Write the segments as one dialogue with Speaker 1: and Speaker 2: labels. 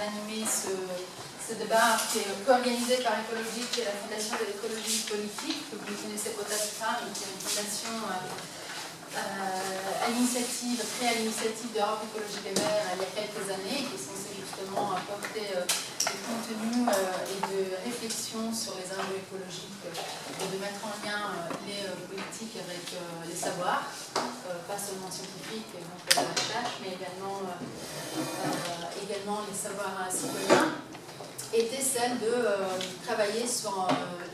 Speaker 1: d'animer ce débat qui est co-organisé par Écologie, qui est la Fondation de l'écologie politique, que vous ne connaissez peut-être pas, mais qui est une fondation créée à l'initiative d'Europe Écologie Les Verts il y a quelques années, qui est censée justement apporter du contenu et de réflexion sur les enjeux écologiques et de mettre en lien les politiques avec les savoirs, pas seulement scientifiques, donc la recherche, mais également les savoirs citoyens, était celle de travailler sur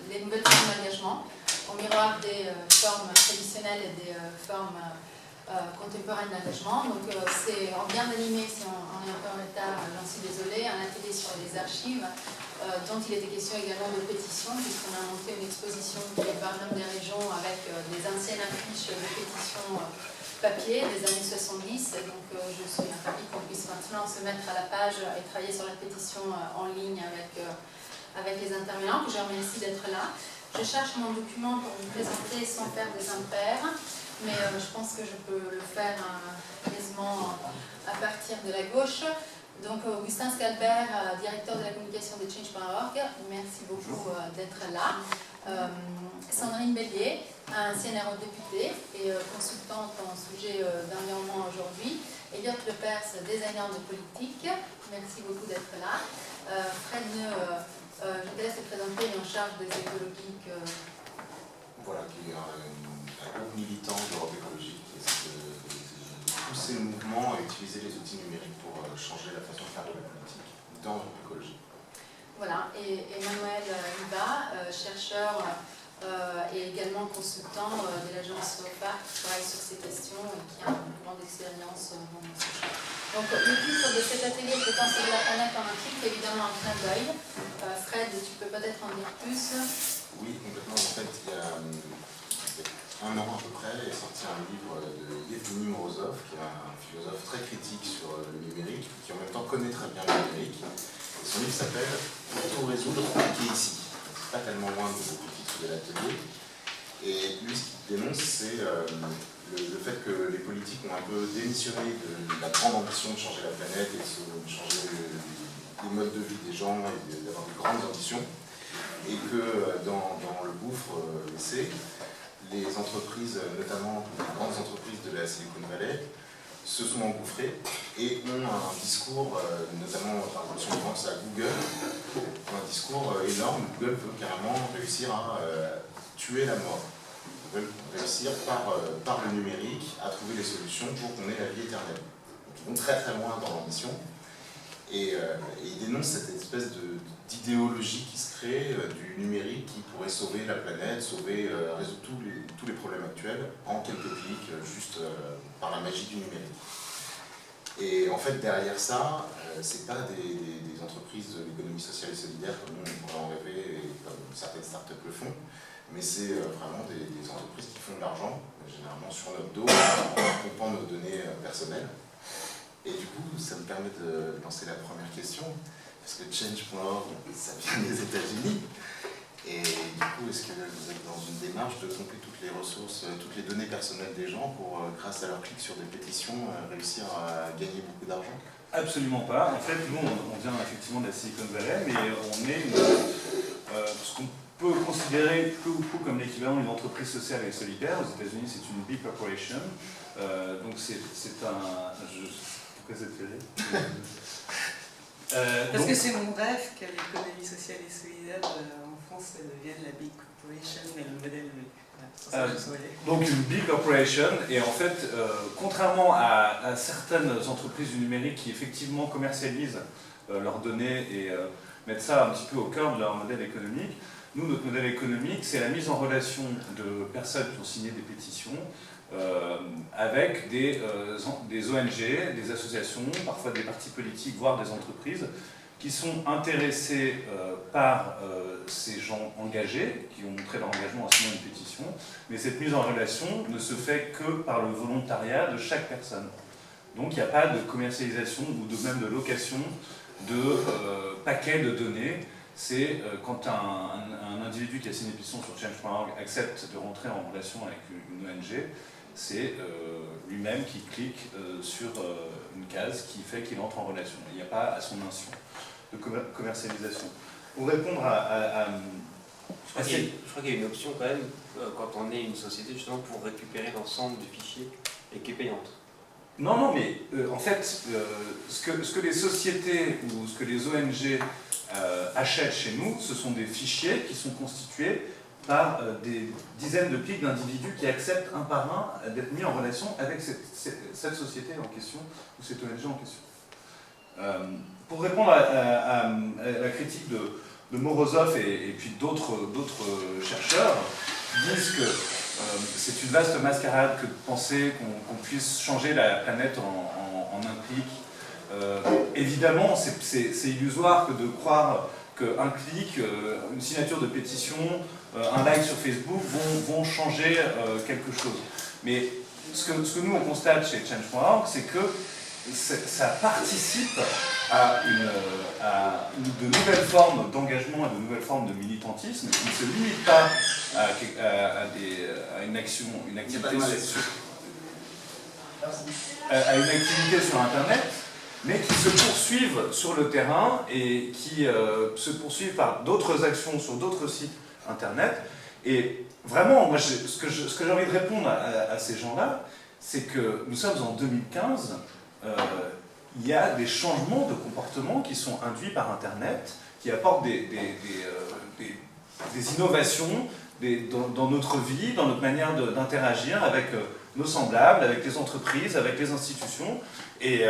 Speaker 1: les nouvelles formes d'engagement, au miroir des formes traditionnelles et des formes contemporaines d'engagement. Donc on vient d'animer, si on est un peu en retard, j'en suis désolée, un atelier sur les archives, dont il était question également de pétitions, puisqu'on a monté une exposition qui est Barnum des régions avec des anciennes affiches de pétitions papier des années 70. Et donc je suis ravie qu'on puisse maintenant se mettre à la page et travailler sur la pétition en ligne avec les intervenants, que je remercie d'être là. Je cherche mon document pour vous présenter sans faire des impairs, mais je pense que je peux le faire quasiment à partir de la gauche. Donc Augustin Scalbert, directeur de la communication de Change.org, merci beaucoup d'être là. Sandrine Bellier, ancienne eurodéputée et consultante en sujet d'environnement aujourd'hui. Elliot Lepers, designer de politique, merci beaucoup d'être là. Fred Neu, je te laisse te présenter, en charge des écologiques.
Speaker 2: Voilà, qui est un groupe militant d'Europe écologique qui essaie de pousser le mouvement à utiliser les outils numériques pour changer la façon de faire de la politique dans l'Europe écologique.
Speaker 1: Voilà, et Emmanuel Riva, chercheur et également consultant de l'agence PARC, qui travaille sur ces questions et qui a une grande expérience dans ce sujet. Donc le titre de cet atelier, Je pense de la planète en Afrique, est évidemment un clin d'œil. Fred, tu peux peut-être en dire plus?
Speaker 2: Oui, complètement. En fait, il y a un an à peu près, est sorti un livre de Yevgeny Morozov, qui est un philosophe très critique sur le numérique, qui en même temps connaît très bien le numérique. Et son livre s'appelle « Tout résoudre, qui est ici ». C'est pas tellement loin du titre de l'atelier. Et lui, ce qu'il dénonce, c'est le fait que les politiques ont un peu démissionné de la grande ambition de changer la planète et de changer les modes de vie des gens et d'avoir de grandes ambitions. Et que dans le gouffre laissé, les entreprises, notamment les grandes entreprises de la Silicon Valley, se sont engouffrées et ont un discours, notamment si on pense à Google, un discours énorme. Google veut carrément réussir à tuer la mort. Ils veulent réussir par le numérique à trouver des solutions pour qu'on ait la vie éternelle. Donc ils vont très très loin dans l'ambition. Et ils dénoncent cette espèce d'idéologie qui se crée du numérique qui pourrait sauver la planète, résoudre tous les problèmes actuels en quelques clics, juste par la magie du numérique. Et en fait, derrière ça, c'est pas des entreprises de l'économie sociale et solidaire comme nous, on pourrait en rêver et comme certaines startups le font, mais c'est vraiment des entreprises qui font de l'argent, généralement sur notre dos, en pompant nos données personnelles. Et du coup, ça me permet de lancer la première question, parce que Change.org, ça vient des États-Unis. Et du coup, est-ce que vous êtes dans une démarche de pomper toutes les ressources, toutes les données personnelles des gens pour, grâce à leur clic sur des pétitions, réussir à gagner beaucoup d'argent?
Speaker 3: Absolument pas. En fait, nous, on vient effectivement de la Silicon Valley, mais on est ce qu'on peut considérer peu ou prou comme l'équivalent d'une entreprise sociale et solidaire. Aux États-Unis, c'est une big corporation. Donc c'est un... Pourquoi ça te fait rire?
Speaker 4: Parce que c'est mon rêve que l'économie sociale et solidaire en France devienne la big corporation, mais le modèle...
Speaker 3: Donc une big corporation, et en fait, contrairement à certaines entreprises du numérique qui effectivement commercialisent leurs données et mettent ça un petit peu au cœur de leur modèle économique, nous, notre modèle économique, c'est la mise en relation de personnes qui ont signé des pétitions avec des ONG, des associations, parfois des partis politiques, voire des entreprises, qui sont intéressés par ces gens engagés, qui ont montré leur engagement en signant une pétition, mais cette mise en relation ne se fait que par le volontariat de chaque personne. Donc il n'y a pas de commercialisation ou même de location de paquets de données. C'est quand un individu qui a signé une pétition sur Change.org accepte de rentrer en relation avec une ONG, c'est lui-même qui clique sur une case qui fait qu'il entre en relation. Il n'y a pas à son insu de commercialisation. Pour répondre
Speaker 5: je crois qu'il y a une option quand même, quand on est une société, justement, pour récupérer l'ensemble du fichier et qui est payante.
Speaker 3: Non, mais en fait, ce que les sociétés ou ce que les ONG achètent chez nous, ce sont des fichiers qui sont constitués par des dizaines de clics d'individus qui acceptent un par un d'être mis en relation avec cette société en question ou cette ONG en question. Pour répondre à la critique de Morozov et puis d'autres chercheurs, disent que c'est une vaste mascarade que de penser qu'on puisse changer la planète en un clic. Évidemment, c'est illusoire que de croire qu'un clic, une signature de pétition, un like sur Facebook vont changer quelque chose. Mais ce que nous on constate chez Change.org, c'est que ça participe à de nouvelles formes d'engagement et de nouvelles formes de militantisme qui ne se limitent pas à une activité sur Internet, mais qui se poursuivent sur le terrain et qui se poursuivent par d'autres actions sur d'autres sites Internet. Et vraiment, moi, ce que j'ai envie de répondre à ces gens-là, c'est que nous sommes en 2015, il y a des changements de comportement qui sont induits par Internet, qui apportent des innovations dans notre vie, dans notre manière d'interagir avec nos semblables, avec les entreprises, avec les institutions. Et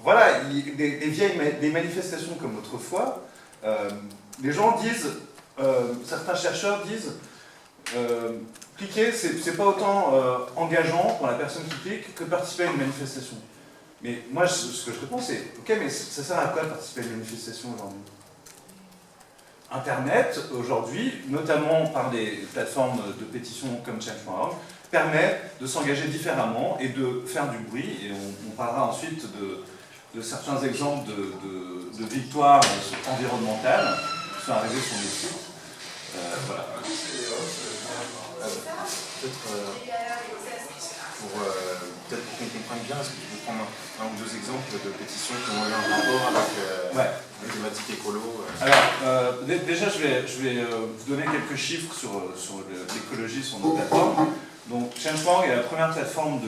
Speaker 3: voilà, des manifestations comme autrefois, les gens disent, certains chercheurs disent, cliquer, c'est pas autant engageant pour la personne qui clique que participer à une manifestation. Mais moi, ce que je réponds, c'est ok, mais ça sert à quoi de participer à une manifestation aujourd'hui? Internet, aujourd'hui, notamment par des plateformes de pétition comme Change.org, permet de s'engager différemment et de faire du bruit. Et on parlera ensuite de certains exemples de victoires environnementales qui sont arrivées sur les sites. Voilà.
Speaker 2: Peut-être pour qu'on comprenne bien, est-ce que tu peux prendre un ou deux exemples de pétitions qui ont eu un rapport avec les thématiques écolo
Speaker 3: Alors, déjà, je vais vous donner quelques chiffres sur l'écologie sur nos plateformes. Donc, Change.org est la première plateforme,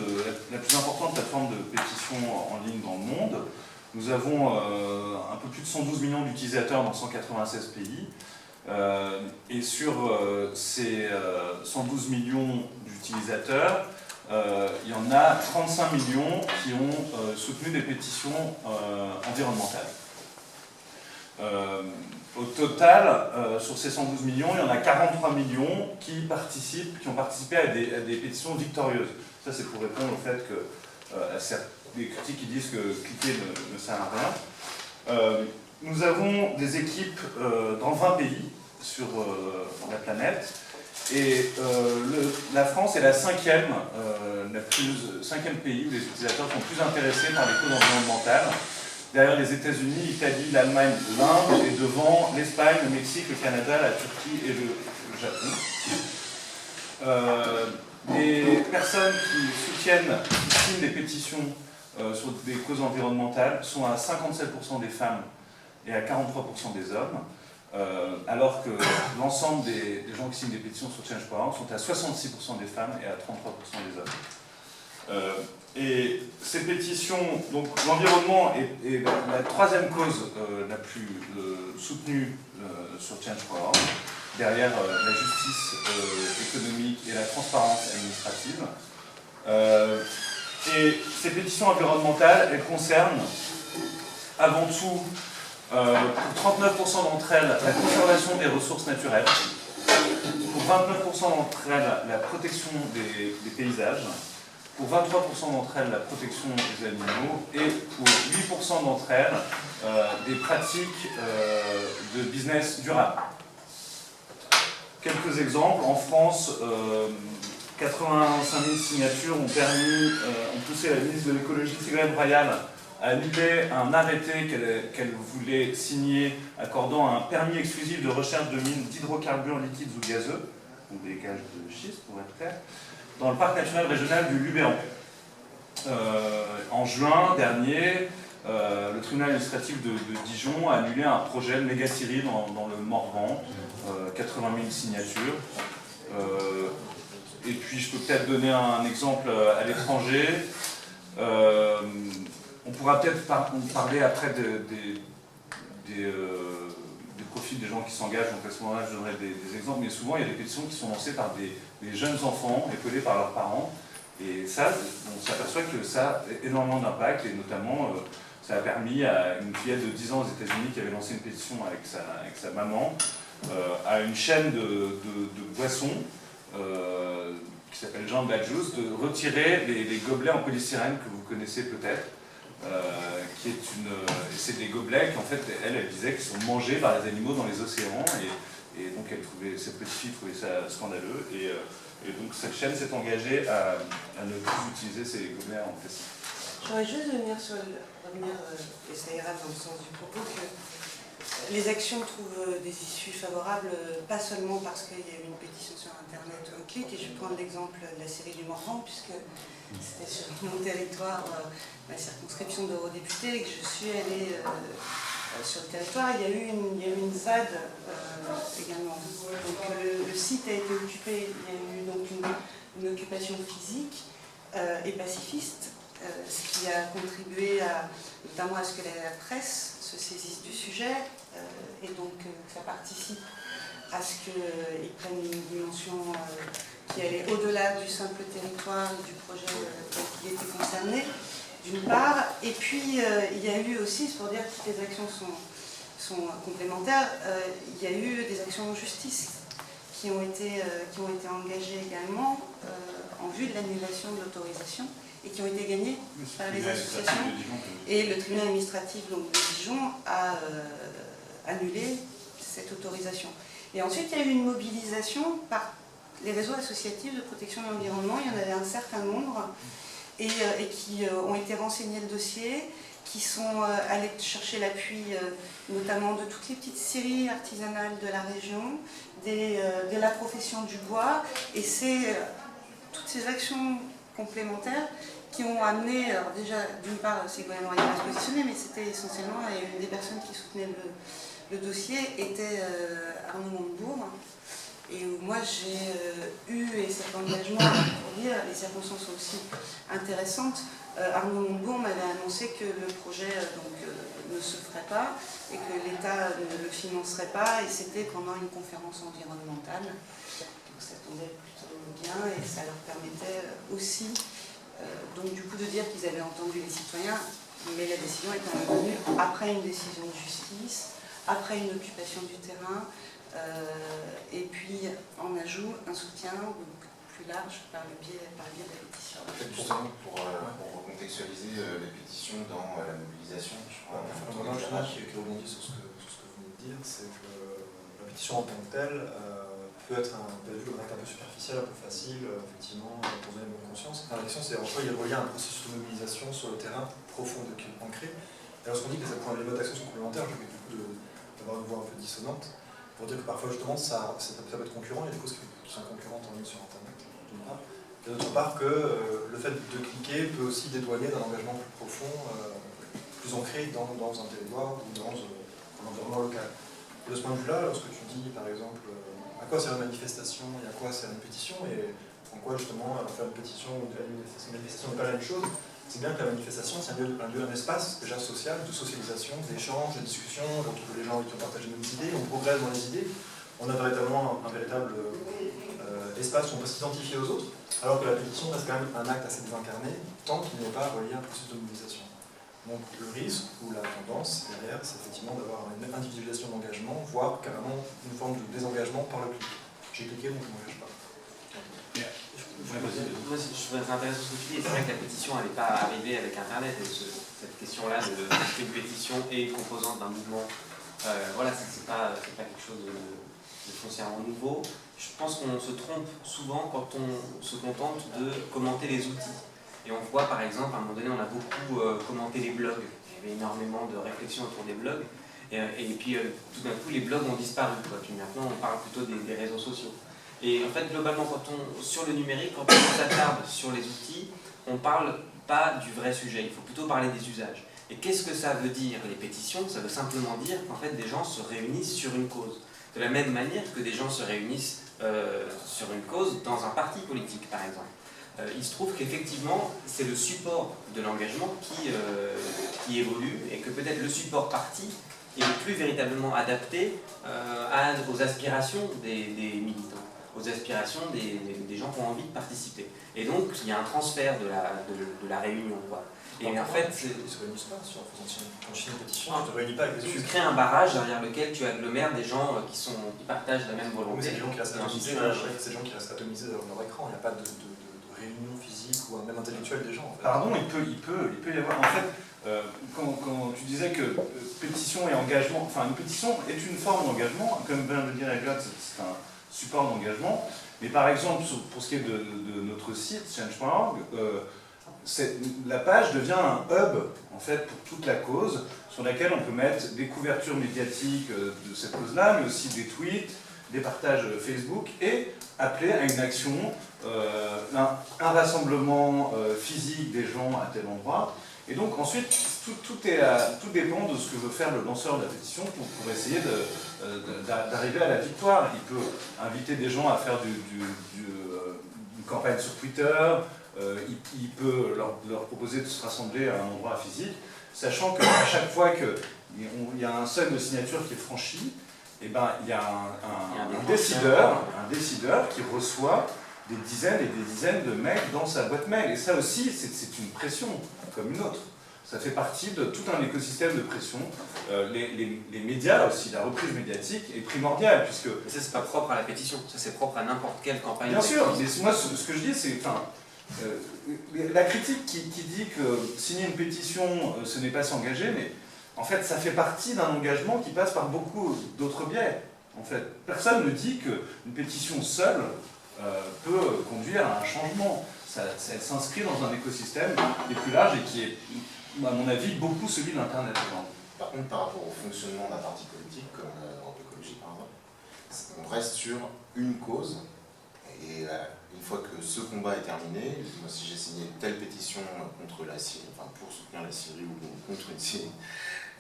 Speaker 3: la plus importante plateforme de pétition en ligne dans le monde. Nous avons un peu plus de 112 millions d'utilisateurs dans 196 pays. Et sur ces 112 millions d'utilisateurs, il y en a 35 millions qui ont soutenu des pétitions environnementales. Au total, sur ces 112 millions, il y en a 43 millions qui ont participé à des pétitions victorieuses. Ça, c'est pour répondre au fait que des critiques qui disent que cliquer ne sert à rien. Nous avons des équipes dans 20 pays sur la planète. Et la France est la cinquième pays où les utilisateurs sont plus intéressés par les causes environnementales. Derrière les États-Unis, l'Italie, l'Allemagne, l'Inde, et devant l'Espagne, le Mexique, le Canada, la Turquie et le Japon. Les personnes qui signent des pétitions sur des causes environnementales sont à 57% des femmes et à 43% des hommes. Alors que l'ensemble des gens qui signent des pétitions sur Change.org sont à 66% des femmes et à 33% des hommes. Et ces pétitions, donc l'environnement est la troisième cause la plus soutenue sur Change.org, derrière la justice économique et la transparence administrative. Et ces pétitions environnementales, elles concernent avant tout, pour 39% d'entre elles, la conservation des ressources naturelles, pour 29% d'entre elles, la protection des paysages, pour 23% d'entre elles, la protection des animaux, et pour 8% d'entre elles, des pratiques de business durable. Quelques exemples. En France, 85 000 signatures ont poussé la ministre de l'écologie, Ségolène Royal, à annuler un arrêté qu'elle voulait signer accordant un permis exclusif de recherche de mines d'hydrocarbures liquides ou gazeux, ou des gages de schiste pour être clair. dans le parc naturel régional du Luberon. En juin dernier, le tribunal administratif de Dijon a annulé un projet de méga-scierie dans le Morvan, 80 000 signatures. Et puis je peux peut-être donner un exemple à l'étranger. On pourra peut-être parler après des profils des gens qui s'engagent, donc à ce moment-là je donnerai des exemples, mais souvent il y a des pétitions qui sont lancées par des jeunes enfants, épaulés par leurs parents, et ça, on s'aperçoit que ça a énormément d'impact, et notamment ça a permis à une fillette de 10 ans aux États-Unis qui avait lancé une pétition avec sa maman à une chaîne de boissons qui s'appelle Jean Badjous, de retirer les gobelets en polystyrène que vous connaissez peut-être. Qui est c'est des gobelets qui en fait elle disait qu'ils sont mangés par les animaux dans les océans et donc cette petite fille trouvait ça scandaleux et donc cette chaîne s'est engagée à ne plus utiliser ces gobelets en plastique.
Speaker 4: J'aurais juste revenir et ça ira dans le sens du propos, que les actions trouvent des issues favorables, pas seulement parce qu'il y a eu une pétition sur Internet ou un clic, et je vais prendre l'exemple de la série du Morvan, puisque c'était sur mon territoire, ma circonscription d'eurodéputé, et que je suis allée sur le territoire. Il y a eu une ZAD également. Donc le site a été occupé, il y a eu donc une occupation physique et pacifiste, ce qui a contribué notamment à ce que la presse se saisisse du sujet, et donc ça participe à ce qu'ils prennent une dimension qui allait au-delà du simple territoire et du projet qui était concerné, d'une part. Et puis, il y a eu aussi, c'est pour dire que toutes les actions sont complémentaires, il y a eu des actions en justice qui ont été engagées également en vue de l'annulation de l'autorisation et qui ont été gagnées par les associations. Et le tribunal administratif donc, de Dijon a annulé cette autorisation. Et ensuite, il y a eu une mobilisation par les réseaux associatifs de protection de l'environnement. Il y en avait un certain nombre et qui ont été renseignés le dossier, qui sont allés chercher l'appui notamment de toutes les petites scieries artisanales de la région, de la profession du bois, et c'est toutes ces actions complémentaires qui ont amené, alors déjà d'une part Ségolène Royal à se positionner, mais c'était essentiellement, et une des personnes qui soutenaient le dossier était Arnaud Montebourg, et où moi j'ai eu cet engagement pour dire, les circonstances sont aussi intéressantes. Arnaud Montebourg m'avait annoncé que le projet ne se ferait pas et que l'État ne le financerait pas, et c'était pendant une conférence environnementale. Donc ça tombait plutôt bien et ça leur permettait aussi donc du coup de dire qu'ils avaient entendu les citoyens, mais la décision est quand même venue après une décision de justice, après une occupation du terrain, et puis en ajout un soutien donc, plus large par le biais de la pétition.
Speaker 2: Peut-être justement pour recontextualiser les pétitions dans la mobilisation, je crois.
Speaker 6: Qui rebondit sur ce que vous venez de dire, c'est que la pétition en tant que telle peut être un acte un peu superficiel, un peu facile, effectivement, pour donner bonne conscience. La question, c'est en quoi il est relié à un processus de mobilisation sur le terrain profond, ancré. Et lorsqu'on dit que les modes d'action sont complémentaires, je vais du coup d'avoir une voix un peu dissonante, pour dire que parfois justement ça peut être concurrent, il y a des causes qui sont concurrentes en ligne sur Internet, d'une part. Et d'autre part que le fait de cliquer peut aussi dédouaner d'un engagement plus profond, plus ancré dans un territoire ou dans un environnement local. Et de ce point de vue-là, lorsque tu dis par exemple à quoi sert une manifestation et à quoi sert une pétition, et en quoi justement faire une pétition ou une manifestation n'est pas la même chose, c'est bien que la manifestation, c'est un espace déjà social, de socialisation, d'échange, de discussion, on retrouve les gens qui ont partagé nos idées, on progresse dans les idées, on a véritablement un véritable espace où on peut s'identifier aux autres, alors que la pétition reste quand même un acte assez désincarné, tant qu'il n'est pas relié à un processus de mobilisation. Donc le risque ou la tendance derrière, c'est effectivement d'avoir une individualisation d'engagement, voire carrément une forme de désengagement par le clic. J'ai cliqué, donc je ne m'engage pas.
Speaker 5: Moi, je trouve ça intéressant ce que tu dis. C'est vrai que la pétition n'est pas arrivée avec Internet. Et cette question-là de une pétition et une composante d'un mouvement, voilà, c'est pas quelque chose de foncièrement nouveau. Je pense qu'on se trompe souvent quand on se contente de commenter les outils. Et on voit par exemple, à un moment donné, on a beaucoup commenté les blogs. Il y avait énormément de réflexions autour des blogs. Et puis tout d'un coup, les blogs ont disparu. Puis maintenant, on parle plutôt des réseaux sociaux. Et en fait, globalement, sur le numérique, quand on s'attarde sur les outils, on ne parle pas du vrai sujet, il faut plutôt parler des usages. Et qu'est-ce que ça veut dire, les pétitions? Ça veut simplement dire qu'en fait, des gens se réunissent sur une cause. De la même manière que des gens se réunissent sur une cause dans un parti politique, par exemple. Il se trouve qu'effectivement, c'est le support de l'engagement qui évolue et que peut-être le support parti est le plus véritablement adapté aux aspirations des militants, aux aspirations des gens qui ont envie de participer. Et donc, il y a un transfert de la réunion, quoi. Et en fait,
Speaker 6: ils se réunissent pas sur quand tu signes une pétition, tu te réunis pas avec les autres.
Speaker 5: tu crées un barrage derrière lequel tu agglomères des gens qui partagent la même volonté.
Speaker 6: Mais c'est des gens qui restent atomisés, c'est des gens qui restent atomisés dans leur écran, il n'y a pas de réunion physique ou même intellectuelle des gens. En fait.
Speaker 3: Pardon, il peut y avoir. En fait, quand tu disais que pétition et engagement, enfin une pétition est une forme d'engagement, comme vient de le dire Elliot, c'est un support d'engagement. Mais par exemple, pour ce qui est de notre site, change.org, la page devient un hub en fait, pour toute la cause, sur laquelle on peut mettre des couvertures médiatiques de cette cause-là, mais aussi des tweets, des partages Facebook, et appeler à une action, un rassemblement physique des gens à tel endroit. Et donc ensuite, tout dépend de ce que veut faire le lanceur de la pétition pour essayer d'arriver à la victoire. Il peut inviter des gens à faire une campagne sur Twitter, il peut leur proposer de se rassembler à un endroit physique, sachant qu'à chaque fois qu'il y a un seuil de signature qui est franchi, eh ben, il y a un décideur qui reçoit des dizaines et des dizaines de mails dans sa boîte mail. Et ça aussi, c'est une pression comme une autre. Ça fait partie de tout un écosystème de pression. Les médias aussi, la reprise médiatique est primordiale, puisque...
Speaker 5: Mais ça, c'est pas propre à la pétition, ça c'est propre à n'importe quelle campagne.
Speaker 3: Bien sûr, mais moi ce que je dis, c'est... la critique qui dit que signer une pétition, ce n'est pas s'engager, mais en fait, ça fait partie d'un engagement qui passe par beaucoup d'autres biais. En fait, personne ne dit qu'une pétition seule peut conduire à un changement. Elle s'inscrit dans un écosystème qui est plus large et qui est, à mon avis, beaucoup celui de l'Internet.
Speaker 2: Par contre, par rapport au fonctionnement d'un parti politique, comme Europe Écologie par exemple, on reste sur une cause, et une fois que ce combat est terminé, moi si j'ai signé telle pétition contre la Syrie, enfin pour soutenir la Syrie ou contre une Syrie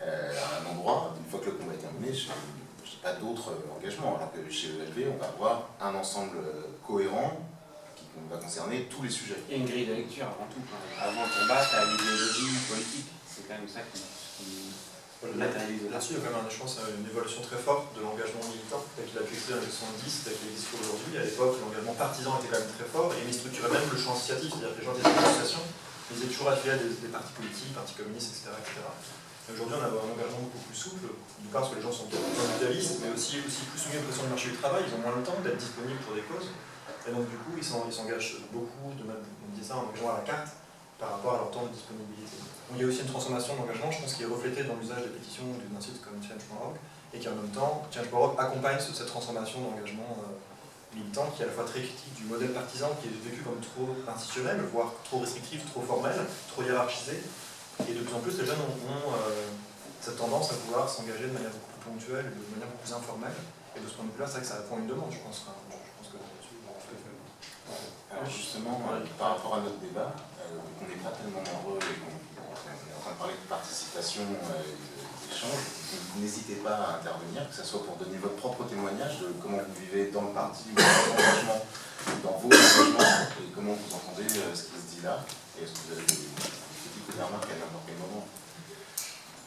Speaker 2: à un endroit, une fois que le combat est terminé, je n'ai pas d'autres engagements, alors que chez ELV, on va avoir un ensemble cohérent qui va concerner tous les sujets.
Speaker 5: Il y a une grille de lecture avant tout. Avant le combat, tu as l'idéologie politique. C'est quand même ça qui matérialise.
Speaker 6: Là-dessus, il y a quand même une évolution très forte de l'engagement militant, tel qu'il a pu exister dans les 70, tel qu'il existe aujourd'hui. À l'époque, l'engagement partisan était quand même très fort et il structurait même le champ associatif, c'est-à-dire que les gens des associations, ils étaient toujours affiliés à des partis politiques, partis communistes, etc. Aujourd'hui, on a un engagement beaucoup plus souple, d'une part parce que les gens sont plus individualistes, mais aussi plus soumis aux pressions du marché du travail, ils ont moins le temps d'être disponibles pour des causes. Et donc du coup, ils s'engagent beaucoup, on dit ça, en engagement à la carte, par rapport à leur temps de disponibilité. Donc, il y a aussi une transformation d'engagement, je pense, qui est reflétée dans l'usage des pétitions d'un site comme Change.org, et qui en même temps, Change.org accompagne cette transformation d'engagement militant, qui est à la fois très critique du modèle partisan, qui est vécu comme trop institutionnel, voire trop restrictif, trop formel, trop hiérarchisé. Et de plus en plus, les jeunes ont cette tendance à vouloir s'engager de manière beaucoup plus ponctuelle, de manière beaucoup plus informelle. Et de ce point de vue-là, c'est vrai que ça répond à une demande, je pense.
Speaker 2: Alors justement, par rapport à notre débat, on n'est pas tellement nombreux et qu'on est en train de parler de participation et d'échange, n'hésitez pas à intervenir, que ce soit pour donner votre propre témoignage de comment vous vivez dans le parti, votre engagement, dans vos engagements, et comment vous entendez ce qui se dit là, et est-ce que vous avez des petites remarques à n'importe quel moment.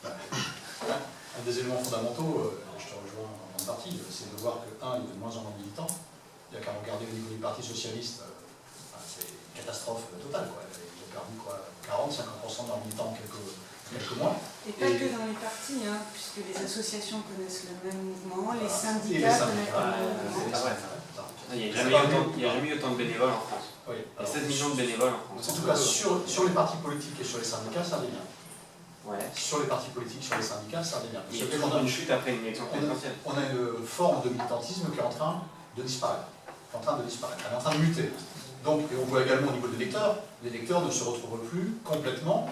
Speaker 7: Un des éléments fondamentaux, je te rejoins en partie, c'est de voir que, il y a de moins en moins de militants. Il n'y a qu'à regarder au niveau du Parti Socialiste, c'est une catastrophe totale. Ils ont perdu 40-50% de leurs militants en quelques mois.
Speaker 4: Et pas que dans les partis, puisque les associations connaissent le même mouvement, les syndicats connaissent le même mouvement.
Speaker 5: Il n'y a jamais eu autant de bénévoles en France.
Speaker 7: Oui,
Speaker 5: il y a 16 millions de bénévoles en France.
Speaker 7: En tout cas, sur les partis politiques et sur les syndicats, ça revient.
Speaker 5: Ouais.
Speaker 7: Sur les partis politiques, sur les syndicats, ça revient.
Speaker 5: Il y a toujours une chute après une élection présidentielle.
Speaker 7: On a une forme de militantisme qui est en train de disparaître. Elle est en train de muter. Donc, et on voit également au niveau des lecteurs, les lecteurs ne se retrouvent plus complètement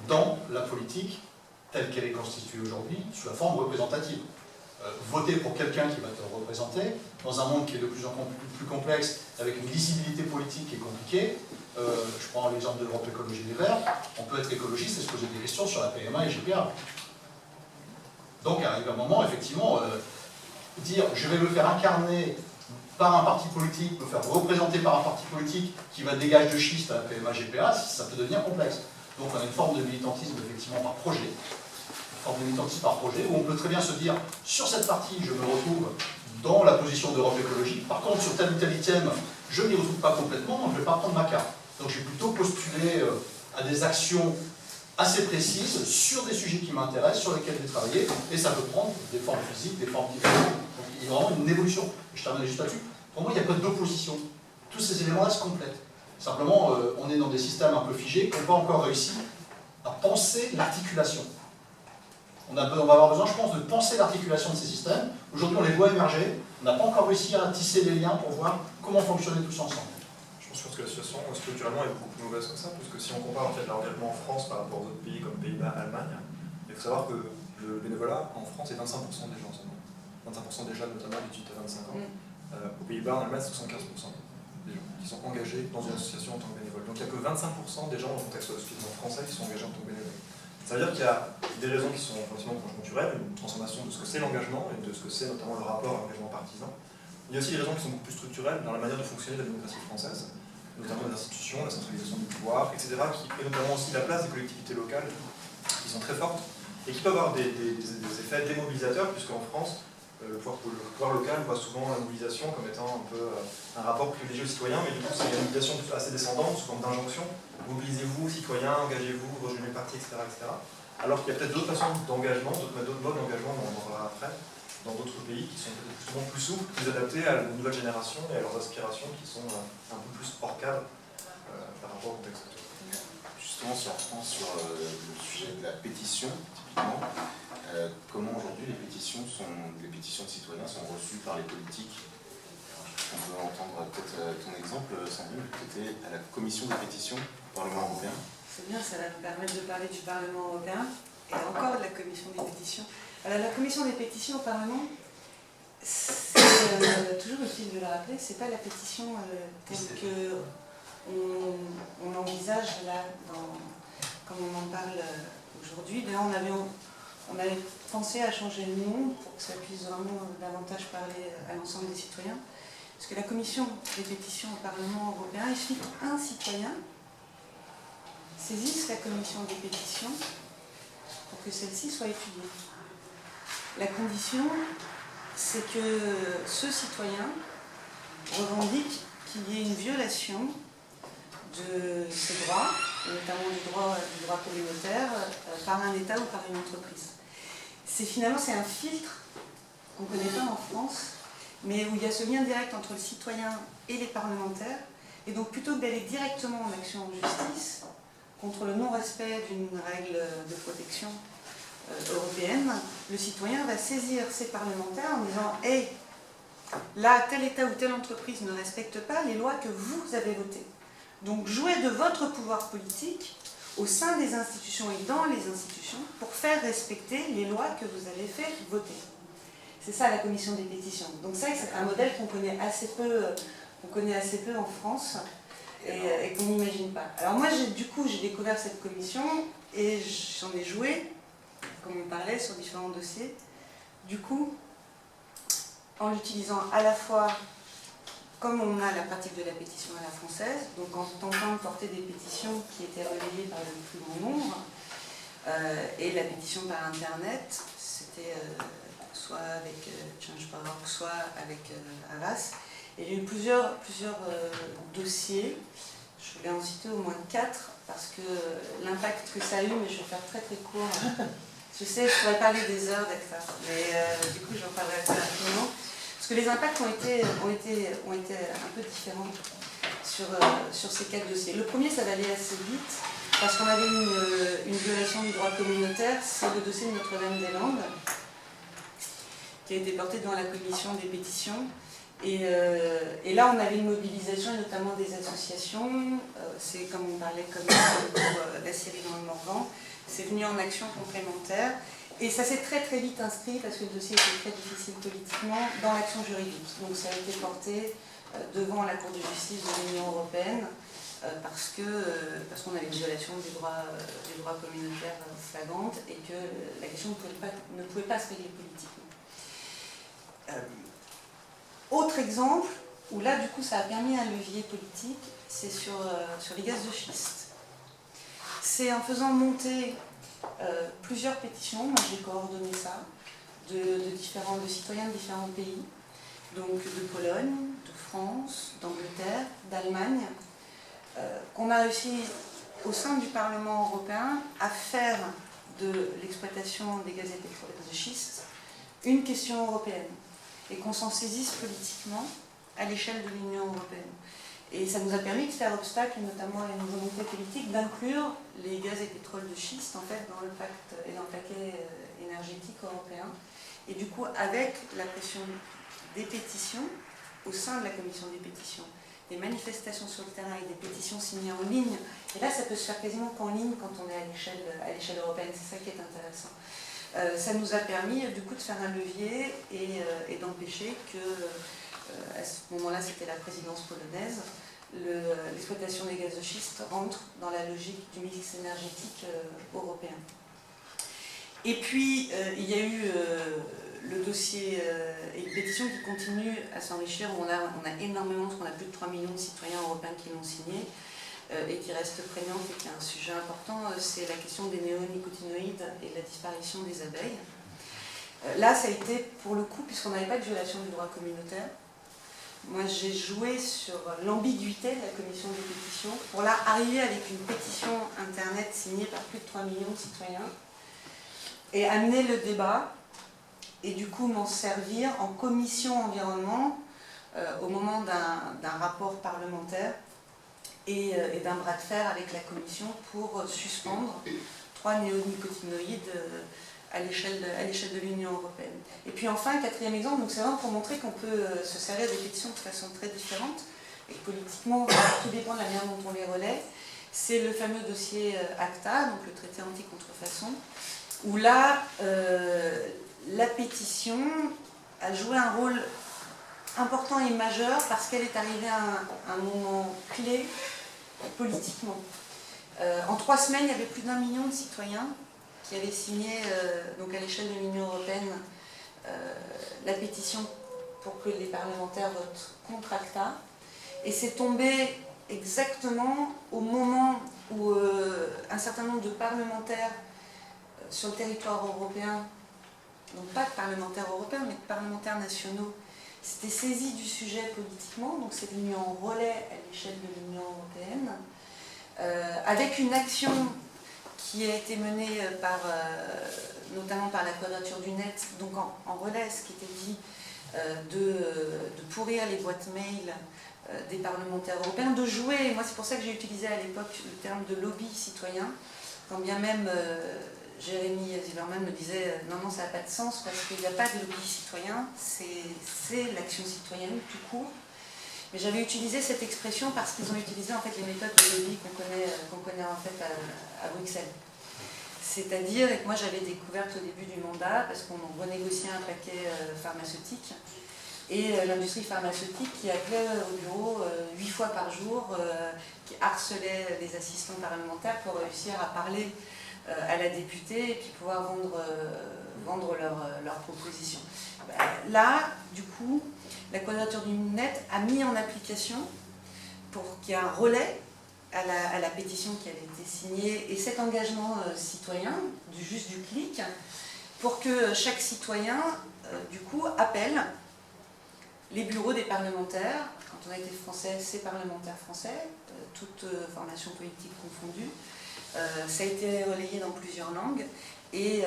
Speaker 7: dans la politique telle qu'elle est constituée aujourd'hui, sous la forme représentative. voter pour quelqu'un qui va te représenter, dans un monde qui est de plus en plus complexe, avec une lisibilité politique qui est compliquée. Je prends l'exemple de l'Europe Écologie Les Verts, on peut être écologiste et se poser des questions sur la PMA et GPA. Donc arrive un moment, effectivement, dire je vais me faire incarner par un parti politique, me faire représenter par un parti politique qui va dégager de schiste à la PMA GPA, ça peut devenir complexe. Donc on a une forme de militantisme effectivement par projet. Une forme de militantisme par projet, où on peut très bien se dire sur cette partie, je me retrouve dans la position d'Europe Écologie, par contre sur tel ou tel item, je ne m'y retrouve pas complètement, donc je ne vais pas prendre ma carte. Donc je vais plutôt postuler à des actions assez précises sur des sujets qui m'intéressent, sur lesquels je vais travailler, et ça peut prendre des formes physiques, des formes différentes. Donc il y a vraiment une évolution. Je termine juste là-dessus. Pour moi, il n'y a pas d'opposition. Tous ces éléments-là se complètent. Simplement, on est dans des systèmes un peu figés, qui n'ont pas encore réussi à penser l'articulation. On va avoir besoin, je pense, de penser l'articulation de ces systèmes. Aujourd'hui, on les voit émerger. On n'a pas encore réussi à tisser les liens pour voir comment fonctionner tous ensemble.
Speaker 6: Je pense que la situation structurellement est beaucoup plus mauvaise que ça, parce que si on compare en fait l'engagement en France par rapport aux autres pays comme Pays-Bas, Allemagne, il faut savoir que le bénévolat en France est 25% des gens seulement. 25% des jeunes notamment du 18 à 25 ans. Aux Pays-Bas, en Allemagne, c'est 75% des gens qui sont engagés dans une association en tant que bénévole. Donc il n'y a que 25% des gens dans le contexte exclusivement français qui sont engagés en tant que bénévole. Ça veut dire qu'il y a des raisons qui sont effectivement conjoncturelles, une transformation de ce que c'est l'engagement et de ce que c'est notamment le rapport à l'engagement partisan. Il y a aussi des raisons qui sont beaucoup plus structurelles dans la manière de fonctionner de la démocratie française, notamment les institutions, la centralisation du pouvoir, etc., et notamment aussi la place des collectivités locales, qui sont très fortes, et qui peuvent avoir des effets démobilisateurs, puisqu'en France, le pouvoir local voit souvent la mobilisation comme étant un peu un rapport privilégié aux citoyens, mais du coup c'est une mobilisation assez descendante, sous forme d'injonction. Mobilisez-vous, citoyens, engagez-vous, rejoignez le parti, etc., etc. Alors qu'il y a peut-être d'autres façons d'engagement, d'autres modes d'engagement, on en parlera après, dans d'autres pays qui sont peut-être justement plus souples, plus adaptés à la nouvelle génération et à leurs aspirations qui sont un peu plus hors cadre par rapport au contexte actuel.
Speaker 2: Justement, si on reprend sur le sujet de la pétition, typiquement, comment aujourd'hui les pétitions de citoyens sont reçues par les politiques? On peut entendre peut-être ton exemple, Sandrine, tu étais à la commission des pétitions du Parlement européen.
Speaker 4: C'est bien, ça va nous permettre de parler du Parlement européen et encore de la commission des pétitions. Alors la commission des pétitions au Parlement, c'est toujours utile de le rappeler, c'est pas la pétition telle qu'on envisage là, comme on en parle aujourd'hui. D'ailleurs, on avait pensé à changer le nom pour que ça puisse vraiment davantage parler à l'ensemble des citoyens. Parce que la commission des pétitions au Parlement européen, il suffit qu'un citoyen saisisse la commission des pétitions pour que celle-ci soit étudiée. La condition, c'est que ce citoyen revendique qu'il y ait une violation de ses droits, notamment du droit communautaire, par un État ou par une entreprise. Finalement, c'est un filtre qu'on ne connaît pas en France, mais où il y a ce lien direct entre le citoyen et les parlementaires. Et donc, plutôt que d'aller directement en action en justice, contre le non-respect d'une règle de protection européenne, le citoyen va saisir ses parlementaires en disant « Hey, là, tel État ou telle entreprise ne respecte pas les lois que vous avez votées. Donc, jouez de votre pouvoir politique au sein des institutions et dans les institutions pour faire respecter les lois que vous avez fait voter. » C'est ça la commission des pétitions. Donc ça, c'est un modèle qu'on connaît assez peu en France et qu'on n'imagine pas. Alors moi, du coup, j'ai découvert cette commission et j'en ai joué, comme on parlait, sur différents dossiers. Du coup, en l'utilisant à la fois, comme on a la pratique de la pétition à la française, donc en tentant de porter des pétitions qui étaient relayées par le plus grand nombre, et la pétition par Internet, c'était soit avec Change.org, soit avec Havas. Et il y a eu plusieurs dossiers, je voulais en citer au moins 4, parce que l'impact que ça a eu, mais je vais faire très très court. Je sais, je pourrais parler des heures d'ACTA, mais du coup j'en parlerai très rapidement. Parce que les impacts ont été un peu différents sur ces 4 dossiers. Le premier, ça va aller assez vite, parce qu'on avait une violation du droit communautaire, c'est le dossier de Notre-Dame-des-Landes, qui a été porté devant la commission des pétitions. Et là, on avait une mobilisation, et notamment des associations, c'est comme on parlait comme pour la Syrie dans le Morvan, c'est venu en action complémentaire, Et ça s'est très très vite inscrit, parce que le dossier était très difficile politiquement, dans l'action juridique. Donc ça a été porté devant la Cour de justice de l'Union européenne, parce qu'on avait une violation des droits communautaires flagrante et que la question ne pouvait pas se régler politiquement. Autre exemple, où là du coup ça a permis un levier politique, c'est sur les gaz de schiste. C'est en faisant monter plusieurs pétitions, moi j'ai coordonné ça, de citoyens de différents pays, donc de Pologne, de France, d'Angleterre, d'Allemagne, qu'on a réussi au sein du Parlement européen à faire de l'exploitation des gaz et pétrole de schiste une question européenne et qu'on s'en saisisse politiquement à l'échelle de l'Union européenne. Et ça nous a permis de faire obstacle, notamment à une volonté politique, d'inclure les gaz et pétrole de schiste en fait, dans le pacte et dans le paquet énergétique européen. Et du coup, avec la pression des pétitions, au sein de la commission des pétitions, des manifestations sur le terrain et des pétitions signées en ligne, et là ça peut se faire quasiment qu'en ligne quand on est à l'échelle européenne, c'est ça qui est intéressant. Ça nous a permis du coup de faire un levier et d'empêcher que, à ce moment-là c'était la présidence polonaise, l'exploitation des gaz de schiste rentre dans la logique du mix énergétique européen. Et puis il y a eu le dossier et une pétition qui continue à s'enrichir, où on a énormément, parce qu'on a plus de 3 millions de citoyens européens qui l'ont signé, et qui reste prégnante et qui est un sujet important, c'est la question des néonicotinoïdes et de la disparition des abeilles. Là, ça a été, pour le coup, puisqu'on n'avait pas de violation du droit communautaire, moi j'ai joué sur l'ambiguïté de la commission des pétitions, pour là arriver avec une pétition internet signée par plus de 3 millions de citoyens, et amener le débat, et du coup m'en servir en commission environnement au moment d'un rapport parlementaire et d'un bras de fer avec la commission pour suspendre 3 néonicotinoïdes à l'échelle de l'Union européenne. Et puis enfin, quatrième exemple, c'est vraiment pour montrer qu'on peut se servir des pétitions de façon très différente, et politiquement, tout dépend de la manière dont on les relaie. C'est le fameux dossier ACTA, donc le traité anti-contrefaçon, où là, la pétition a joué un rôle important et majeur parce qu'elle est arrivée à un moment clé politiquement. En 3 semaines, il y avait plus d'1 million de citoyens qui avaient signé, donc à l'échelle de l'Union européenne, la pétition pour que les parlementaires votent contre ACTA. Et c'est tombé exactement au moment où un certain nombre de parlementaires sur le territoire européen, donc pas de parlementaires européens, mais de parlementaires nationaux, s'étaient saisis du sujet politiquement, donc c'est venu en relais à l'échelle de l'Union européenne, avec une action qui a été menée notamment par la Quadrature du Net, donc en relais, ce qui était dit, de pourrir les boîtes mail des parlementaires européens, de jouer, moi c'est pour ça que j'ai utilisé à l'époque le terme de lobby citoyen, quand bien même Jérémy Zimmerman me disait non, ça n'a pas de sens parce qu'il n'y a pas de lobby citoyen, c'est l'action citoyenne tout court. Mais j'avais utilisé cette expression parce qu'ils ont utilisé en fait les méthodes de lobby qu'on connaît en fait à Bruxelles. C'est-à-dire, et que moi j'avais découvert au début du mandat, parce qu'on renégociait un paquet pharmaceutique, et l'industrie pharmaceutique qui appelait au bureau 8 fois par jour, qui harcelait les assistants parlementaires pour réussir à parler à la députée et puis pouvoir vendre leurs propositions. Là, du coup, la Quadrature du Net a mis en application, pour qu'il y ait un relais à la pétition qui avait été signée, et cet engagement citoyen, juste du clic, pour que chaque citoyen, du coup, appelle les bureaux des parlementaires, quand on a été français, ces parlementaires français, toutes formations politiques confondues. Ça a été relayé dans plusieurs langues, et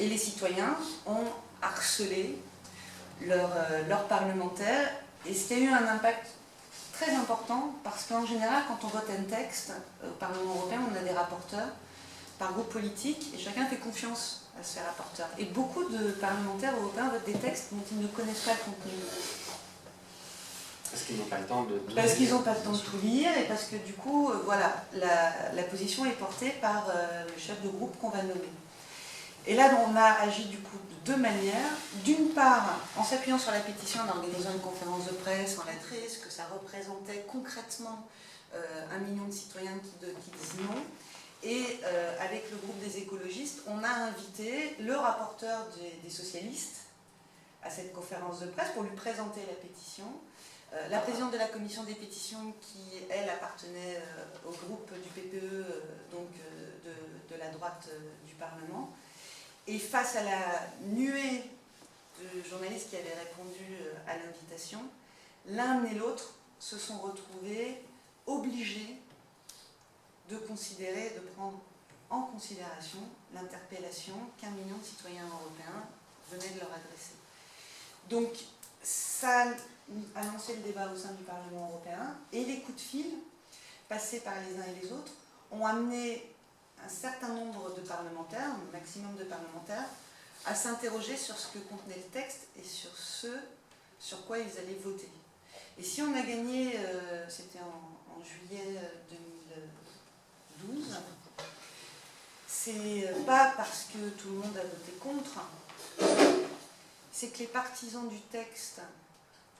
Speaker 4: les citoyens ont harcelé leurs parlementaires, et ce qui a eu un impact très important, parce qu'en général, quand on vote un texte au Parlement européen, on a des rapporteurs par groupe politique, et chacun fait confiance à ses rapporteurs. Et beaucoup de parlementaires européens votent des textes dont ils ne connaissent pas le contenu.
Speaker 5: Parce qu'ils n'ont pas le temps de tout lire.
Speaker 4: Parce qu'ils n'ont pas le temps de tout lire, et parce que du coup, voilà, la position est portée par le chef de groupe qu'on va nommer. Et là, on a agi du coup de deux manières. D'une part, en s'appuyant sur la pétition, en organisant une conférence de presse, en lettré, ce que ça représentait concrètement 1 million de citoyens qui disent non. Et avec le groupe des écologistes, on a invité le rapporteur des socialistes à cette conférence de presse pour lui présenter la pétition. La présidente de la commission des pétitions qui, elle, appartenait au groupe du PPE, donc de la droite du Parlement. Et face à la nuée de journalistes qui avaient répondu à l'invitation, l'un et l'autre se sont retrouvés obligés de considérer, de prendre en considération l'interpellation qu'1 million de citoyens européens venaient de leur adresser. Donc, ça a lancé le débat au sein du Parlement européen, et les coups de fil, passés par les uns et les autres, ont amené un certain nombre de parlementaires, un maximum de parlementaires, à s'interroger sur ce que contenait le texte et sur ce sur quoi ils allaient voter. Et si on a gagné, c'était en juillet 2012, c'est pas parce que tout le monde a voté contre, c'est que les partisans du texte,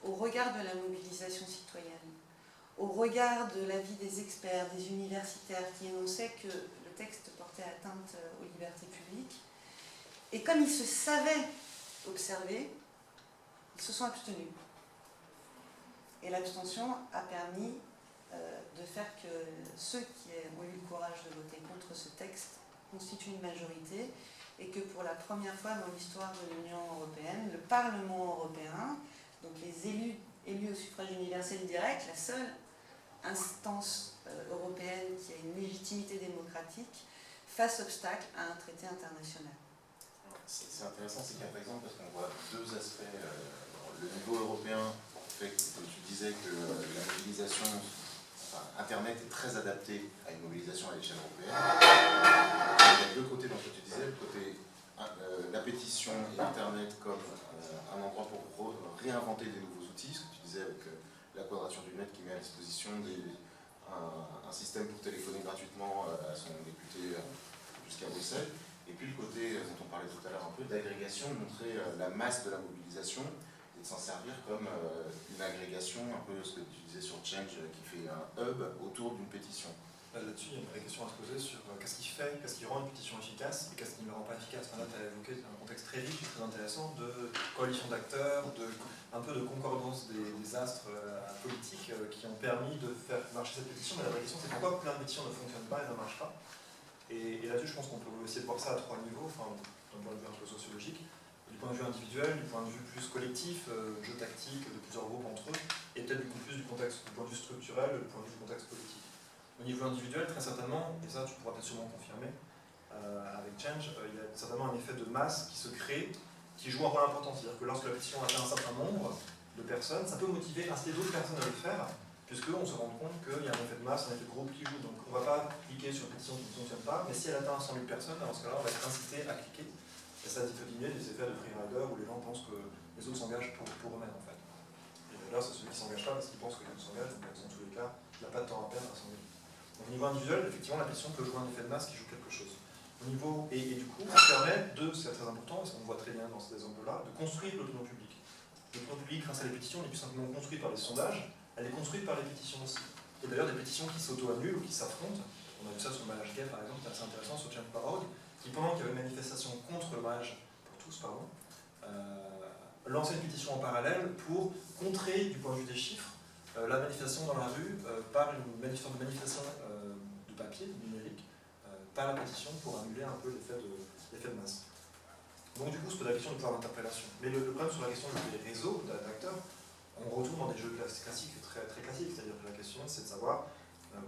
Speaker 4: au regard de la mobilisation citoyenne, au regard de l'avis des experts, des universitaires qui énonçaient que le texte portait atteinte aux libertés publiques, et comme ils se savaient observés, ils se sont abstenus. Et l'abstention a permis de faire que ceux qui ont eu le courage de voter contre ce texte constituent une majorité, et que pour la première fois dans l'histoire de l'Union européenne, le Parlement européen, donc les élus au suffrage universel direct, la seule instance européenne qui a une légitimité démocratique, fasse obstacle à un traité international.
Speaker 2: C'est intéressant, c'est qu'il y a par exemple, parce qu'on voit deux aspects. Le niveau européen fait que tu disais que la mobilisation, enfin, Internet est très adapté à une mobilisation à l'échelle européenne. Il y a deux côtés dans ce que tu disais, le côté la pétition et Internet comme un endroit pour réinventer des nouveaux outils, ce que tu disais avec la Quadrature du Net qui met à disposition un système pour téléphoner gratuitement à son député jusqu'à Bruxelles. Et puis le côté, dont on parlait tout à l'heure un peu, d'agrégation, de montrer la masse de la mobilisation et de s'en servir comme une agrégation, un peu ce que tu disais sur Change, qui fait un hub autour d'une pétition.
Speaker 6: Là-dessus, il y a une vraie question à se poser sur qu'est-ce qui rend une pétition efficace et qu'est-ce qui ne la rend pas efficace. Enfin, là, tu as évoqué un contexte très riche et très intéressant de coalition d'acteurs, un peu de concordance des astres politiques qui ont permis de faire marcher cette pétition. Mais la vraie question, c'est pourquoi plein de pétitions ne fonctionnent pas et ne marchent pas. Et là-dessus, je pense qu'on peut essayer de voir ça à 3 niveaux, enfin, d'un point de vue un peu sociologique, du point de vue individuel, du point de vue plus collectif, jeu tactique de plusieurs groupes entre eux, et peut-être du coup plus du contexte, du point de vue structurel, du point de vue du contexte politique. Au niveau individuel, très certainement, et ça tu pourras peut-être sûrement confirmer avec Change, il y a certainement un effet de masse qui se crée, qui joue un rôle important. C'est-à-dire que lorsque la pétition atteint un certain nombre de personnes, ça peut motiver, inciter d'autres personnes à le faire, puisqu'on se rend compte qu'il y a un effet de masse, un effet de groupe qui joue. Donc on ne va pas cliquer sur une pétition qui ne fonctionne pas, mais si elle atteint 100 000 personnes, dans ce cas-là, on va être incité à cliquer. Et ça peut diminuer des effets de free rider où les gens pensent que les autres s'engagent pour eux-mêmes en fait. Et là, c'est celui qui ne s'engage pas parce qu'il pense que les autres s'engagent, donc dans tous les cas, il n'a pas de temps à perdre à s'engager. Donc au niveau individuel, effectivement, la pétition peut jouer un effet de masse qui joue quelque chose. Au niveau, et du coup, ça permet de, c'est très important, et on voit très bien dans ces exemples-là, de construire l'opinion publique. L'opinion publique, grâce à les pétitions, n'est plus simplement construite par les sondages, elle est construite par les pétitions aussi. Et d'ailleurs, des pétitions qui s'auto-annulent ou qui s'affrontent, on a vu ça sur le mariage gay par exemple, c'est assez intéressant, sur Change.org, qui pendant qu'il y avait une manifestation contre le mariage pour tous, lançait une pétition en parallèle pour contrer, du point de vue des chiffres, la manifestation dans la rue par une manifestation de papier, numérique, par la pétition pour annuler un peu l'effet de masse. Donc du coup, se pose la question du pouvoir d'interpellation. Mais le problème sur la question des réseaux d'acteurs, on retourne dans des jeux classiques, très classiques, c'est-à-dire que la question c'est de savoir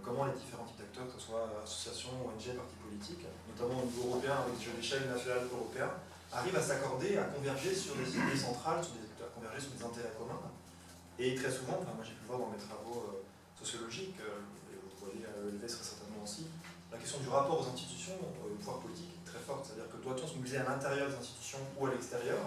Speaker 6: comment les différents types d'acteurs, que ce soit associations, ONG, partis politiques, notamment au niveau européen avec des jeux d'échelle nationale européen, arrivent à s'accorder, à converger sur des idées centrales, à converger sur des intérêts communs. Et très souvent, moi j'ai pu le voir dans mes travaux sociologiques, et vous voyez à l'ELV serait certainement aussi, la question du rapport aux institutions, au pouvoir politique est très forte. C'est-à-dire que doit-on se mobiliser à l'intérieur des institutions ou à l'extérieur?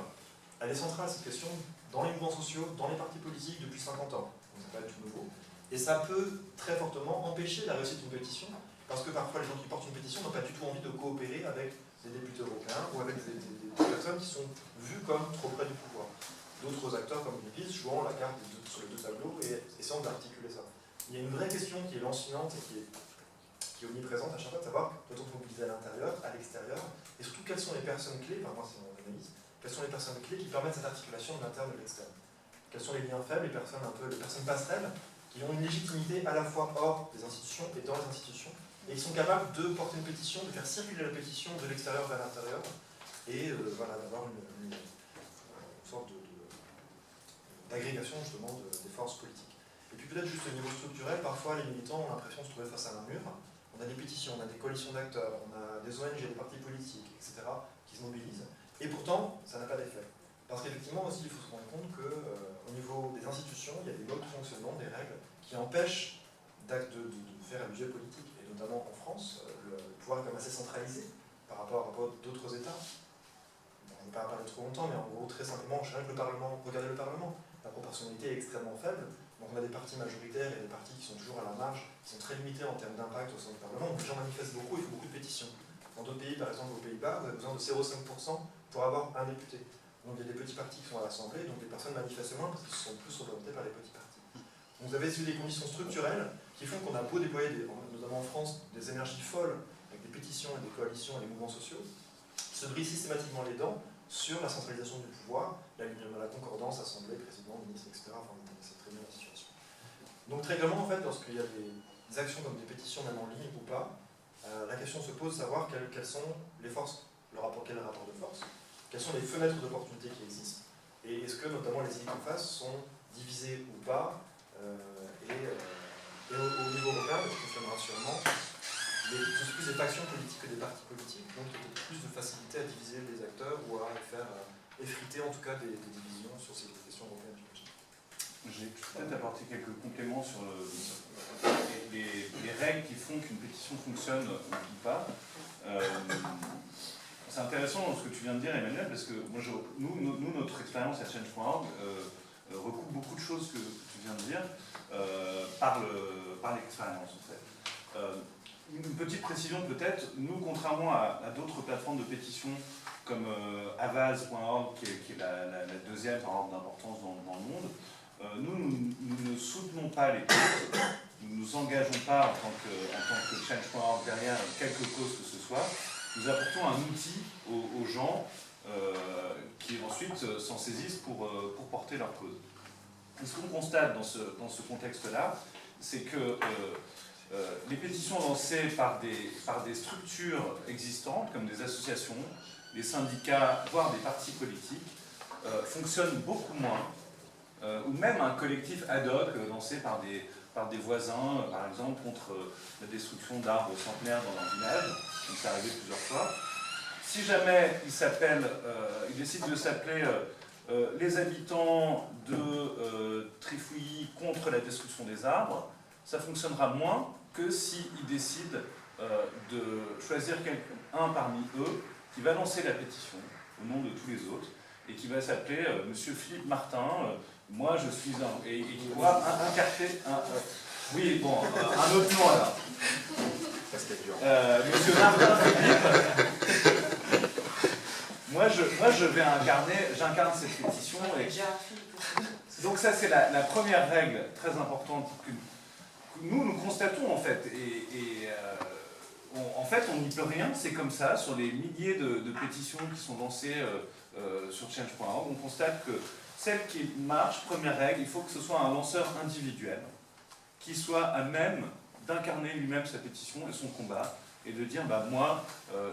Speaker 6: Elle est centrale cette question dans les mouvements sociaux, dans les partis politiques depuis 50 ans. Donc ça peut être tout nouveau. Et ça peut très fortement empêcher la réussite d'une pétition, parce que parfois les gens qui portent une pétition n'ont pas du tout envie de coopérer avec des députés européens ou avec des personnes qui sont vues comme trop près du pouvoir. D'autres acteurs comme Greenpeace jouant la carte sur les deux tableaux et essayant d'articuler ça. Il y a une vraie question qui est lancinante et qui est omniprésente à chaque fois, de savoir doit-on se mobiliser à l'intérieur, à l'extérieur, et surtout quelles sont les personnes clés, par moi c'est mon analyse, quelles sont les personnes clés qui permettent cette articulation de l'interne et de l'externe. Quels sont les liens faibles, les personnes passerelles, qui ont une légitimité à la fois hors des institutions et dans les institutions, et qui sont capables de porter une pétition, de faire circuler la pétition de l'extérieur vers l'intérieur, et voilà, d'avoir une sorte d'agrégation justement des forces politiques. Et puis peut-être juste au niveau structurel, parfois les militants ont l'impression de se trouver face à un mur. On a des pétitions, on a des coalitions d'acteurs, on a des ONG, des partis politiques, etc. qui se mobilisent. Et pourtant, ça n'a pas d'effet. Parce qu'effectivement aussi, il faut se rendre compte qu'au niveau des institutions, il y a des modes de fonctionnement, des règles qui empêchent de faire un budget politique. Et notamment en France, le pouvoir est quand même assez centralisé par rapport à d'autres États. Bon, on ne va pas en parler trop longtemps, mais en gros, très simplement, regardez le Parlement. La proportionnalité est extrêmement faible. Donc on a des partis majoritaires et des partis qui sont toujours à la marge, qui sont très limités en termes d'impact au sein du Parlement. Donc les gens manifestent beaucoup, il faut beaucoup de pétitions. Dans d'autres pays, par exemple aux Pays-Bas, vous avez besoin de 0,5% pour avoir un député. Donc il y a des petits partis qui sont à l'Assemblée, donc les personnes manifestent moins parce qu'ils sont plus représentés par les petits partis. Donc vous avez des conditions structurelles qui font qu'on a beau déployer, notamment en France, des énergies folles avec des pétitions et des coalitions et des mouvements sociaux, qui se brisent systématiquement les dents sur la centralisation du pouvoir, la concordance, Assemblée, président, ministre, etc. Enfin, c'est très bien la situation. Donc très clairement, en fait, lorsqu'il y a des actions comme des pétitions, même en ligne ou pas, la question se pose de savoir quelles sont les forces, quel est le rapport de force, quelles sont les fenêtres d'opportunité qui existent, et est-ce que notamment les élites en face sont divisées ou pas, et au niveau européen, ce qui fonctionnera sûrement, ce sont plus des factions politiques que des partis politiques, donc il y a plus de facilité à diviser les acteurs ou à faire effriter en tout cas des divisions sur ces questions européennes.
Speaker 3: J'ai peut-être apporté quelques compléments sur les règles qui font qu'une pétition fonctionne ou pas. C'est intéressant dans ce que tu viens de dire, Emmanuel, parce que nous notre expérience à Change.org recoupe beaucoup de choses que tu viens de dire par l'expérience en fait. Une petite précision peut-être, nous contrairement à d'autres plateformes de pétition comme Avaz.org qui est la deuxième par ordre d'importance dans le monde, nous ne soutenons pas les causes, nous ne nous engageons pas en tant que Change.org derrière quelque cause que ce soit, nous apportons un outil aux gens qui ensuite s'en saisissent pour porter leur cause. Et ce qu'on constate dans ce contexte-là, c'est que les pétitions lancées par des structures existantes, comme des associations, des syndicats, voire des partis politiques, fonctionnent beaucoup moins, ou même un collectif ad hoc lancé par des voisins, par exemple, contre la destruction d'arbres centenaires dans un village, donc c'est arrivé plusieurs fois. Si jamais il décide de s'appeler les habitants de Trifouilly contre la destruction des arbres, ça fonctionnera moins que s'ils décident de choisir un parmi eux qui va lancer la pétition au nom de tous les autres et qui va s'appeler Monsieur Philippe Martin, moi je suis un... et qui pourra incarter oui, bon, un autre nom alors. Monsieur Martin Philippe. Moi j'incarne cette pétition. Donc ça c'est la première règle très importante que nous constatons en fait. En fait on n'y peut rien, c'est comme ça, sur les milliers de pétitions qui sont lancées sur Change.org, on constate que celle qui marche, première règle, il faut que ce soit un lanceur individuel, qui soit à même d'incarner lui-même sa pétition et son combat, et de dire, bah, moi,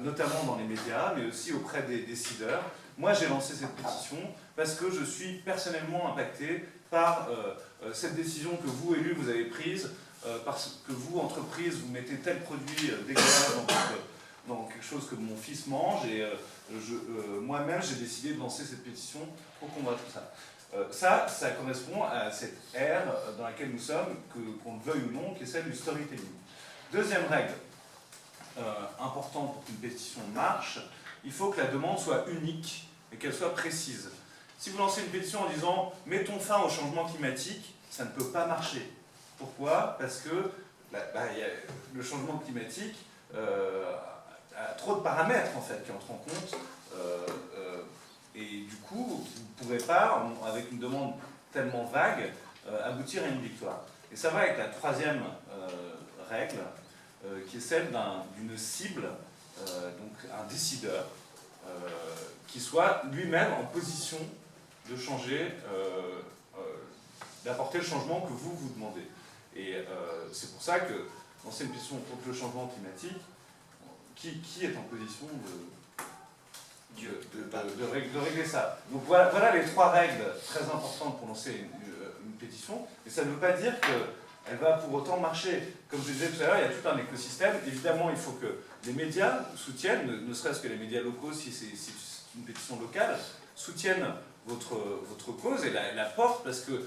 Speaker 3: notamment dans les médias, mais aussi auprès des décideurs, moi j'ai lancé cette pétition parce que je suis personnellement impacté par cette décision que vous, élus, vous avez prise, parce que vous, entreprise, vous mettez tel produit dégueulasse dans quelque chose que mon fils mange, et moi-même j'ai décidé de lancer cette pétition pour combattre tout ça. Ça correspond à cette ère dans laquelle nous sommes, qu'on le veuille ou non, qui est celle du storytelling. Deuxième règle importante pour qu'une pétition marche, il faut que la demande soit unique et qu'elle soit précise. Si vous lancez une pétition en disant « mettons fin au changement climatique », ça ne peut pas marcher. Pourquoi ? Parce que le changement climatique a trop de paramètres en fait qui entrent en compte. Et du coup, vous ne pourrez pas, avec une demande tellement vague, aboutir à une victoire. Et ça va avec la troisième règle, qui est celle d'une cible, donc un décideur, qui soit lui-même en position de changer, d'apporter le changement que vous vous demandez. Et c'est pour ça que dans cette question contre le changement climatique, qui est en position de régler ça? Donc voilà les trois règles très importantes pour lancer une pétition, et ça ne veut pas dire qu'elle va pour autant marcher. Comme je disais tout à l'heure, il y a tout un écosystème. Évidemment, il faut que les médias soutiennent, ne serait-ce que les médias locaux, si c'est une pétition locale, soutiennent votre cause et la portent, parce que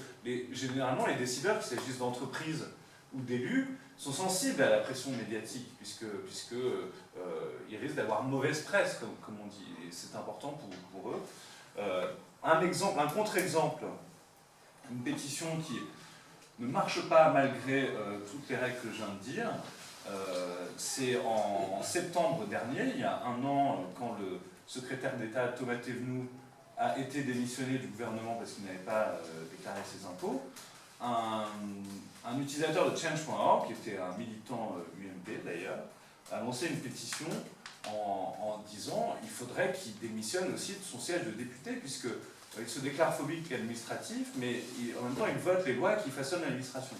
Speaker 3: généralement, les décideurs, qu'il s'agisse d'entreprises ou d'élus, sont sensibles à la pression médiatique, puisque ils risquent d'avoir mauvaise presse, comme on dit, et c'est important pour eux. Un contre-exemple, une pétition qui ne marche pas malgré toutes les règles que je viens de dire, c'est en septembre dernier, il y a un an, quand le secrétaire d'État Thomas Thévenoud a été démissionné du gouvernement parce qu'il n'avait pas déclaré ses impôts. Un utilisateur de Change.org, qui était un militant UMP d'ailleurs, a lancé une pétition en disant qu'il faudrait qu'il démissionne aussi de son siège de député, puisqu'il se déclare phobique administratif, mais en même temps il vote les lois qui façonnent l'administration.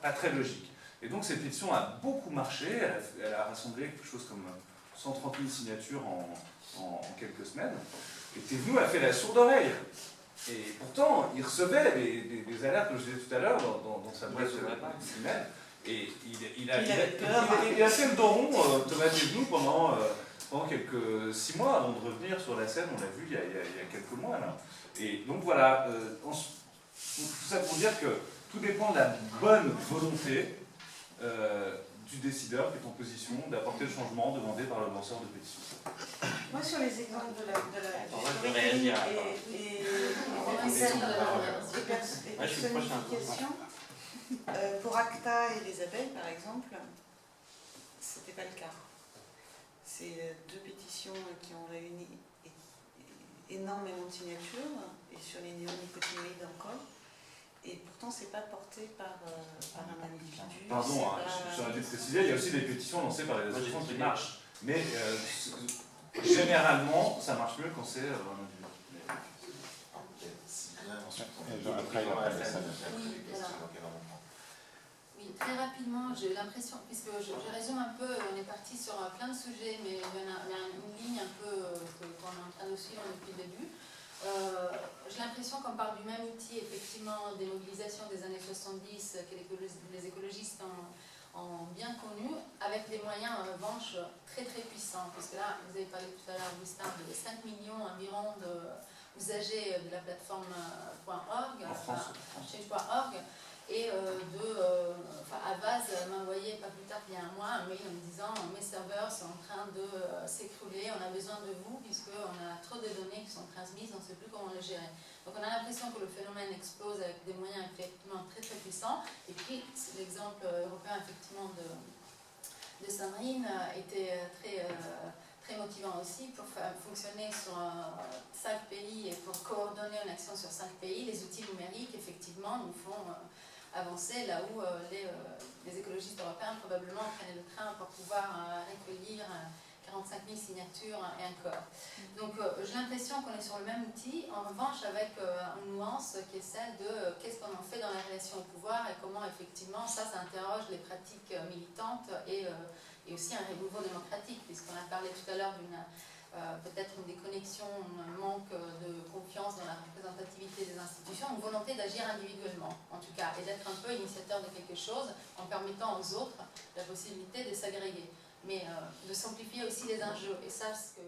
Speaker 3: Pas très logique. Et donc cette pétition a beaucoup marché, elle a rassemblé quelque chose comme 130 000 signatures en quelques semaines, et Thévenoud a fait la sourde oreille. Et pourtant, il recevait des alertes, comme je disais tout à l'heure, dans sa boîte email. Et il a fait le dos rond, Thomas Thévenoud, pendant quelques 6 mois, avant de revenir sur la scène. On l'a vu il y a quelques mois, là. Et donc voilà, tout ça pour dire que tout dépend de la bonne volonté du décideur qui est en position d'apporter le changement demandé par le lanceur de pétition.
Speaker 4: Moi, sur les exemples de
Speaker 5: je vais réagir.
Speaker 4: les personnifications, pour ACTA et les abeilles, par exemple, c'était pas le cas. C'est 2 pétitions qui ont réuni énormément de signatures, et sur les néonicotinoïdes encore. Et pourtant, c'est pas porté par un individu.
Speaker 3: Pardon, j'aurais dû préciser, il y a aussi des pétitions lancées par les associations qui marchent. Mais généralement, ça marche mieux quand c'est un individu.
Speaker 1: Oui, très rapidement, j'ai l'impression, puisque je résume un peu, on est parti sur plein de sujets, mais il y a une ligne un peu qu'on est en train de suivre depuis le début. J'ai l'impression qu'on parle du même outil, effectivement, des mobilisations des années 70 que les écologistes ont bien connu, avec des moyens en revanche très très puissants. Parce que là, vous avez parlé tout à l'heure, Augustin, de 5 millions environ d'usagers de la plateforme .org, change.org, et Avaz m'a envoyé pas plus tard qu'il y a un mois un mail en me disant mes serveurs sont en train de s'écrouler, on a besoin de vous puisqu'on a trop de données qui sont transmises, on ne sait plus comment les gérer. Donc on a l'impression que le phénomène explose avec des moyens effectivement très très puissants. Et puis l'exemple européen effectivement de Sandrine était très motivant aussi pour fonctionner sur 5 pays et pour coordonner une action sur 5 pays. Les outils numériques effectivement nous font avancer là où les écologistes européens probablement prenaient le train pour pouvoir recueillir 45 000 signatures et encore. Donc j'ai l'impression qu'on est sur le même outil, en revanche avec une nuance qui est celle de qu'est-ce qu'on en fait dans la relation au pouvoir et comment effectivement ça interroge les pratiques militantes et aussi un renouveau démocratique, puisqu'on a parlé tout à l'heure d'une peut-être une déconnexion, un manque de confiance dans la représentativité des institutions, une volonté d'agir individuellement, en tout cas, et d'être un peu initiateur de quelque chose en permettant aux autres la possibilité de s'agréger, mais de simplifier aussi les enjeux. Et ça, ce que